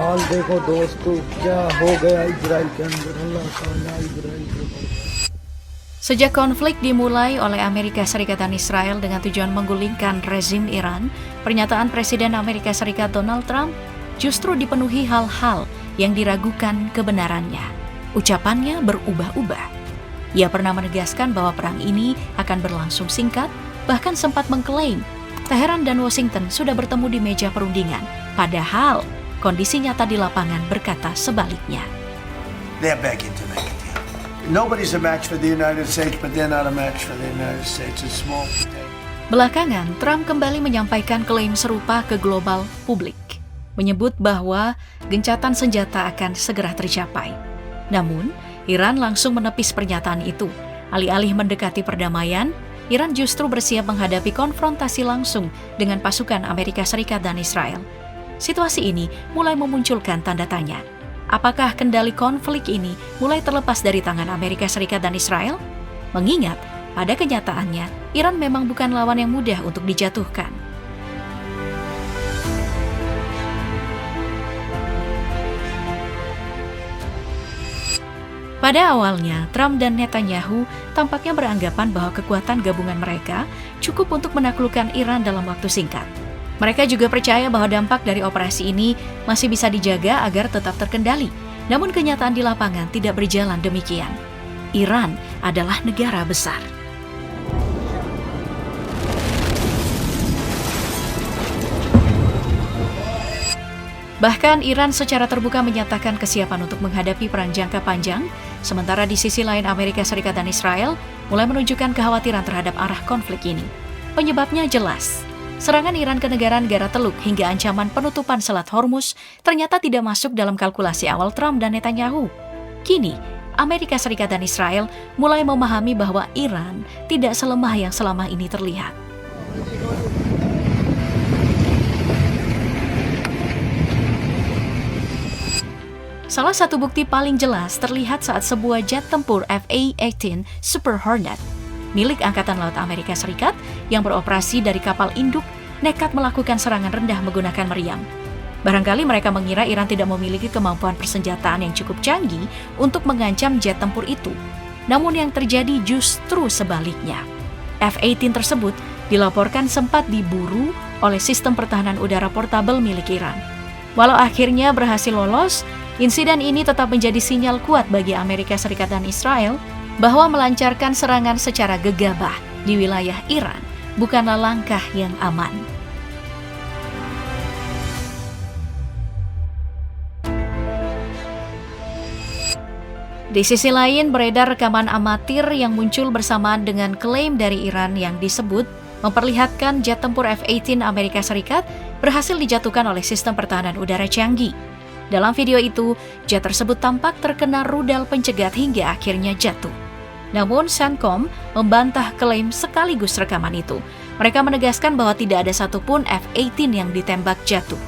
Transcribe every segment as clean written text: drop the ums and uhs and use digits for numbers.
हाल देखो दोस्तों, क्या हो गया इजराइल के अंदर। अल्लाह ताला इजराइल के ऊपर। Sejak konflik dimulai oleh Amerika Serikat dan Israel dengan tujuan menggulingkan rezim Iran, pernyataan Presiden Amerika Serikat Donald Trump justru dipenuhi hal-hal yang diragukan kebenarannya. Ucapannya berubah-ubah. Ia pernah menegaskan bahwa perang ini akan berlangsung singkat, bahkan sempat mengklaim Teheran dan Washington sudah bertemu di meja perundingan, padahal kondisi nyata di lapangan berkata sebaliknya. They're begging to make a deal. Nobody's a match for the United States, but they're not a match for the United States. It's small potato. Belakangan, Trump kembali menyampaikan klaim serupa ke global publik, menyebut bahwa gencatan senjata akan segera tercapai. Namun, Iran langsung menepis pernyataan itu. Alih-alih mendekati perdamaian, Iran justru bersiap menghadapi konfrontasi langsung dengan pasukan Amerika Serikat dan Israel. Situasi ini mulai memunculkan tanda tanya. Apakah kendali konflik ini mulai terlepas dari tangan Amerika Serikat dan Israel? Mengingat, pada kenyataannya, Iran memang bukan lawan yang mudah untuk dijatuhkan. Pada awalnya, Trump dan Netanyahu tampaknya beranggapan bahwa kekuatan gabungan mereka cukup untuk menaklukkan Iran dalam waktu singkat. Mereka juga percaya bahwa dampak dari operasi ini masih bisa dijaga agar tetap terkendali. Namun kenyataan di lapangan tidak berjalan demikian. Iran adalah negara besar. Bahkan Iran secara terbuka menyatakan kesiapan untuk menghadapi perang jangka panjang, sementara di sisi lain Amerika Serikat dan Israel mulai menunjukkan kekhawatiran terhadap arah konflik ini. Penyebabnya jelas. Serangan Iran ke negara-negara Teluk hingga ancaman penutupan Selat Hormuz ternyata tidak masuk dalam kalkulasi awal Trump dan Netanyahu. Kini, Amerika Serikat dan Israel mulai memahami bahwa Iran tidak selemah yang selama ini terlihat. Salah satu bukti paling jelas terlihat saat sebuah jet tempur F/A-18 Super Hornet milik Angkatan Laut Amerika Serikat yang beroperasi dari kapal induk nekat melakukan serangan rendah menggunakan meriam. Barangkali mereka mengira Iran tidak memiliki kemampuan persenjataan yang cukup canggih untuk mengancam jet tempur itu. Namun yang terjadi justru sebaliknya. F/A-18 tersebut dilaporkan sempat diburu oleh sistem pertahanan udara portabel milik Iran. Walau akhirnya berhasil lolos, insiden ini tetap menjadi sinyal kuat bagi Amerika Serikat dan Israel bahwa melancarkan serangan secara gegabah di wilayah Iran bukanlah langkah yang aman. Di sisi lain, beredar rekaman amatir yang muncul bersamaan dengan klaim dari Iran yang disebut memperlihatkan jet tempur F/A-18 Amerika Serikat berhasil dijatuhkan oleh sistem pertahanan udara canggih. Dalam video itu, jet tersebut tampak terkena rudal pencegat hingga akhirnya jatuh. Namun, CENTCOM membantah klaim sekaligus rekaman itu. Mereka menegaskan bahwa tidak ada satupun F/A-18 yang ditembak jatuh.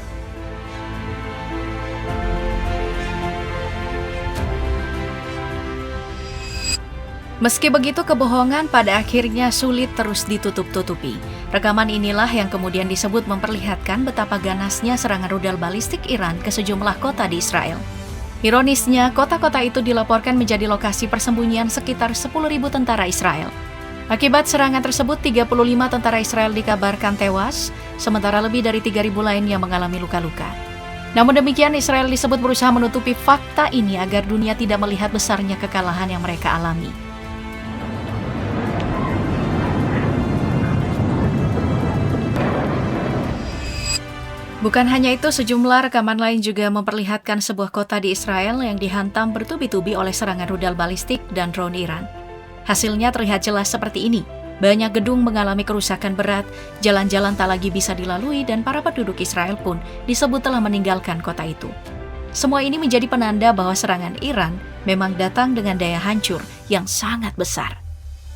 Meski begitu, kebohongan pada akhirnya sulit terus ditutup-tutupi. Rekaman inilah yang kemudian disebut memperlihatkan betapa ganasnya serangan rudal balistik Iran ke sejumlah kota di Israel. Ironisnya, kota-kota itu dilaporkan menjadi lokasi persembunyian sekitar 10.000 tentara Israel. Akibat serangan tersebut, 35 tentara Israel dikabarkan tewas, sementara lebih dari 3.000 lain yang mengalami luka-luka. Namun demikian, Israel disebut berusaha menutupi fakta ini agar dunia tidak melihat besarnya kekalahan yang mereka alami. Bukan hanya itu, sejumlah rekaman lain juga memperlihatkan sebuah kota di Israel yang dihantam bertubi-tubi oleh serangan rudal balistik dan drone Iran. Hasilnya terlihat jelas seperti ini. Banyak gedung mengalami kerusakan berat, jalan-jalan tak lagi bisa dilalui, dan para penduduk Israel pun disebut telah meninggalkan kota itu. Semua ini menjadi penanda bahwa serangan Iran memang datang dengan daya hancur yang sangat besar.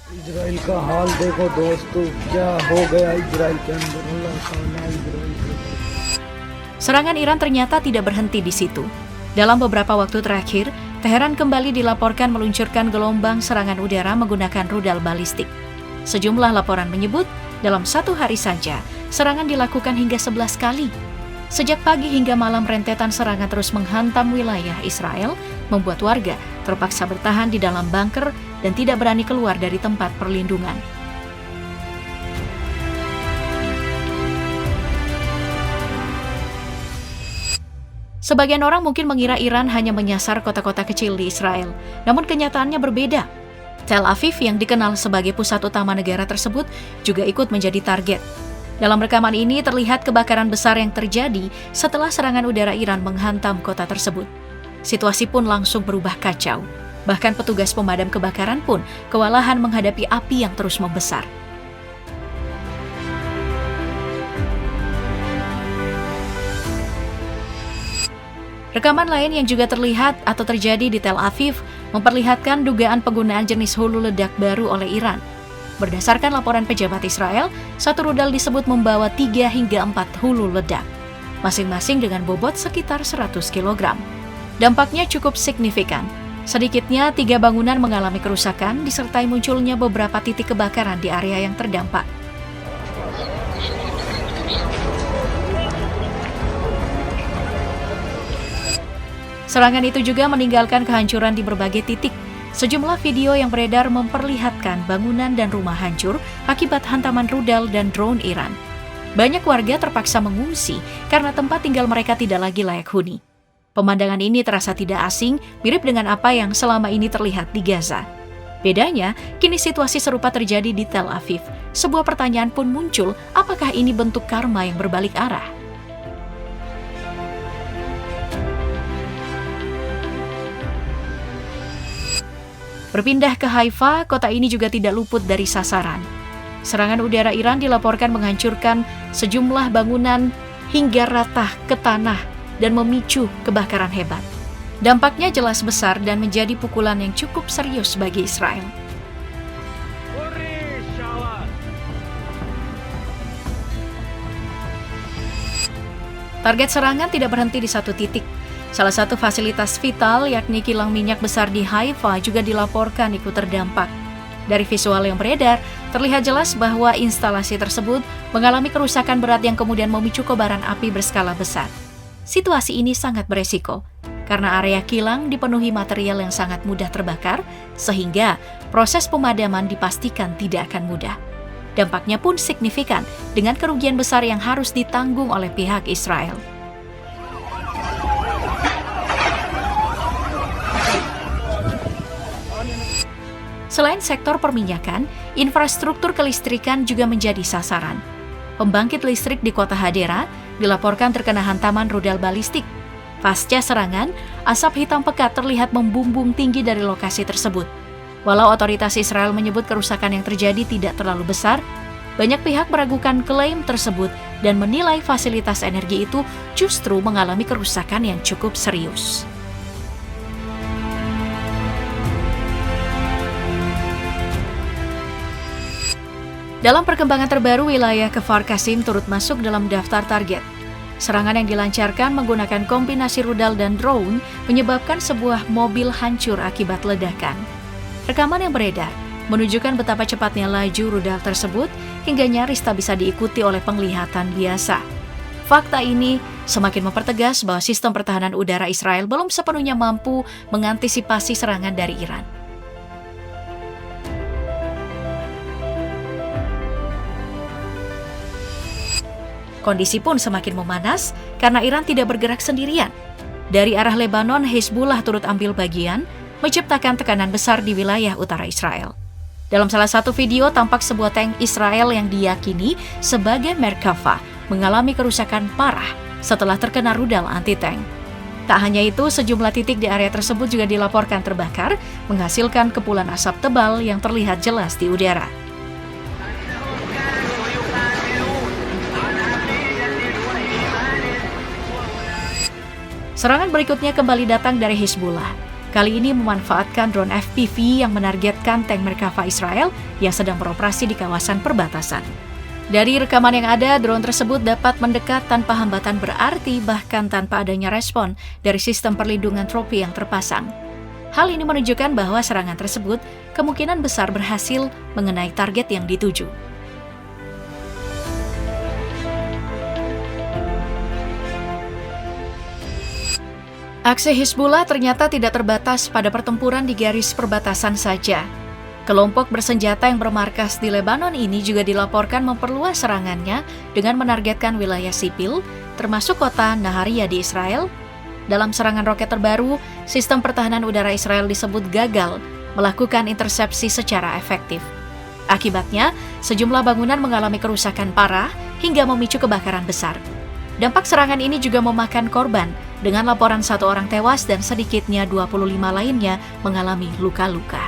Israel का हाल देखो दोस्तों, क्या हो गया इजराइल के अंदर। अल्लाह ताला इजराइल के ऊपर। Serangan Iran ternyata tidak berhenti di situ. Dalam beberapa waktu terakhir, Teheran kembali dilaporkan meluncurkan gelombang serangan udara menggunakan rudal balistik. Sejumlah laporan menyebut, dalam satu hari saja, serangan dilakukan hingga 11 kali. Sejak pagi hingga malam rentetan serangan terus menghantam wilayah Israel, membuat warga terpaksa bertahan di dalam bunker dan tidak berani keluar dari tempat perlindungan. Sebagian orang mungkin mengira Iran hanya menyasar kota-kota kecil di Israel, namun kenyataannya berbeda. Tel Aviv yang dikenal sebagai pusat utama negara tersebut juga ikut menjadi target. Dalam rekaman ini terlihat kebakaran besar yang terjadi setelah serangan udara Iran menghantam kota tersebut. Situasi pun langsung berubah kacau. Bahkan petugas pemadam kebakaran pun kewalahan menghadapi api yang terus membesar. Rekaman lain yang juga terlihat atau terjadi di Tel Aviv memperlihatkan dugaan penggunaan jenis hulu ledak baru oleh Iran. Berdasarkan laporan pejabat Israel, satu rudal disebut membawa 3 hingga 4 hulu ledak, masing-masing dengan bobot sekitar 100 kg. Dampaknya cukup signifikan. Sedikitnya 3 bangunan mengalami kerusakan disertai munculnya beberapa titik kebakaran di area yang terdampak. Serangan itu juga meninggalkan kehancuran di berbagai titik. Sejumlah video yang beredar memperlihatkan bangunan dan rumah hancur akibat hantaman rudal dan drone Iran. Banyak warga terpaksa mengungsi karena tempat tinggal mereka tidak lagi layak huni. Pemandangan ini terasa tidak asing, mirip dengan apa yang selama ini terlihat di Gaza. Bedanya, kini situasi serupa terjadi di Tel Aviv. Sebuah pertanyaan pun muncul, apakah ini bentuk karma yang berbalik arah? Berpindah ke Haifa, kota ini juga tidak luput dari sasaran. Serangan udara Iran dilaporkan menghancurkan sejumlah bangunan hingga rata ke tanah dan memicu kebakaran hebat. Dampaknya jelas besar dan menjadi pukulan yang cukup serius bagi Israel. Target serangan tidak berhenti di satu titik. Salah satu fasilitas vital, yakni kilang minyak besar di Haifa, juga dilaporkan ikut terdampak. Dari visual yang beredar, terlihat jelas bahwa instalasi tersebut mengalami kerusakan berat yang kemudian memicu kobaran api berskala besar. Situasi ini sangat beresiko, karena area kilang dipenuhi material yang sangat mudah terbakar, sehingga proses pemadaman dipastikan tidak akan mudah. Dampaknya pun signifikan, dengan kerugian besar yang harus ditanggung oleh pihak Israel. Selain sektor perminyakan, infrastruktur kelistrikan juga menjadi sasaran. Pembangkit listrik di kota Hadera dilaporkan terkena hantaman rudal balistik. Pasca serangan, asap hitam pekat terlihat membumbung tinggi dari lokasi tersebut. Walau otoritas Israel menyebut kerusakan yang terjadi tidak terlalu besar, banyak pihak meragukan klaim tersebut dan menilai fasilitas energi itu justru mengalami kerusakan yang cukup serius. Dalam perkembangan terbaru, wilayah Kfar Qasim turut masuk dalam daftar target. Serangan yang dilancarkan menggunakan kombinasi rudal dan drone menyebabkan sebuah mobil hancur akibat ledakan. Rekaman yang beredar menunjukkan betapa cepatnya laju rudal tersebut hingga nyaris tak bisa diikuti oleh penglihatan biasa. Fakta ini semakin mempertegas bahwa sistem pertahanan udara Israel belum sepenuhnya mampu mengantisipasi serangan dari Iran. Kondisi pun semakin memanas karena Iran tidak bergerak sendirian. Dari arah Lebanon, Hezbollah turut ambil bagian, menciptakan tekanan besar di wilayah utara Israel. Dalam salah satu video tampak sebuah tank Israel yang diyakini sebagai Merkava mengalami kerusakan parah setelah terkena rudal anti-tank. Tak hanya itu, sejumlah titik di area tersebut juga dilaporkan terbakar, menghasilkan kepulan asap tebal yang terlihat jelas di udara. Serangan berikutnya kembali datang dari Hezbollah. Kali ini memanfaatkan drone FPV yang menargetkan tank Merkava Israel yang sedang beroperasi di kawasan perbatasan. Dari rekaman yang ada, drone tersebut dapat mendekat tanpa hambatan berarti, bahkan tanpa adanya respon dari sistem perlindungan tropi yang terpasang. Hal ini menunjukkan bahwa serangan tersebut kemungkinan besar berhasil mengenai target yang dituju. Aksi Hizbullah ternyata tidak terbatas pada pertempuran di garis perbatasan saja. Kelompok bersenjata yang bermarkas di Lebanon ini juga dilaporkan memperluas serangannya dengan menargetkan wilayah sipil, termasuk kota Nahariya di Israel. Dalam serangan roket terbaru, sistem pertahanan udara Israel disebut gagal melakukan intersepsi secara efektif. Akibatnya, sejumlah bangunan mengalami kerusakan parah hingga memicu kebakaran besar. Dampak serangan ini juga memakan korban, dengan laporan 1 orang tewas dan sedikitnya 25 lainnya mengalami luka-luka.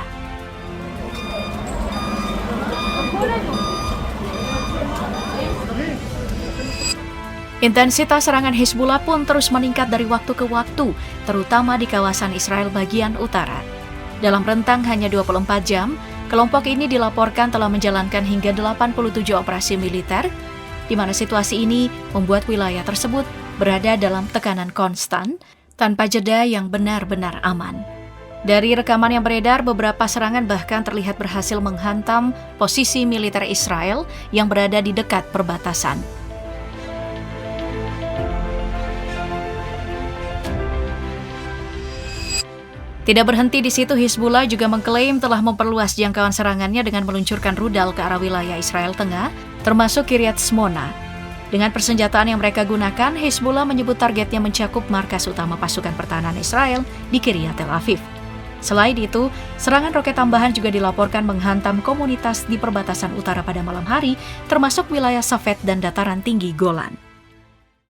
Intensitas serangan Hizbullah pun terus meningkat dari waktu ke waktu, terutama di kawasan Israel bagian utara. Dalam rentang hanya 24 jam, kelompok ini dilaporkan telah menjalankan hingga 87 operasi militer, di mana situasi ini membuat wilayah tersebut berada dalam tekanan konstan, tanpa jeda yang benar-benar aman. Dari rekaman yang beredar, beberapa serangan bahkan terlihat berhasil menghantam posisi militer Israel yang berada di dekat perbatasan. Tidak berhenti di situ, Hizbullah juga mengklaim telah memperluas jangkauan serangannya dengan meluncurkan rudal ke arah wilayah Israel Tengah, termasuk Kiryat Shmona. Dengan persenjataan yang mereka gunakan, Hizbullah menyebut targetnya mencakup markas utama pasukan pertahanan Israel di Kiryat Tel Aviv. Selain itu, serangan roket tambahan juga dilaporkan menghantam komunitas di perbatasan utara pada malam hari, termasuk wilayah Safed dan dataran tinggi Golan.